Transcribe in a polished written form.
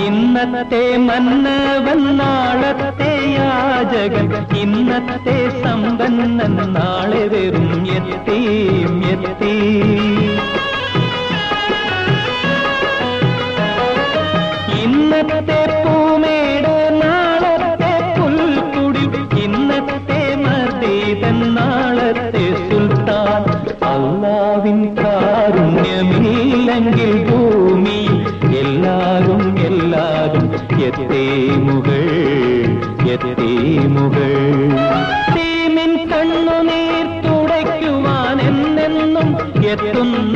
ഇന്നത്തെ മന്നവൻ നാളത്തെ യാചകൻ, ഇന്നത്തെ സമ്പന്നൻ നാളെ വെറും യതീം യതീം. ഇന്നത്തെ പൂമേട് നാളത്തെ പുൽക്കുടി, ഇന്നത്തെ മർദീതൻ നാളത്തെ സുൽത്താൻ. അല്ലാഹുവിൻ കാരുണ്യമില്ലെങ്കിൽ ഭൂമി എല്ലാരും യതീമുകൾ യതീമുകൾ. യതീമിൻ കണ്ണുനീർ തുടയ്ക്കുവാൻ എന്നെന്നും എത്തുന്ന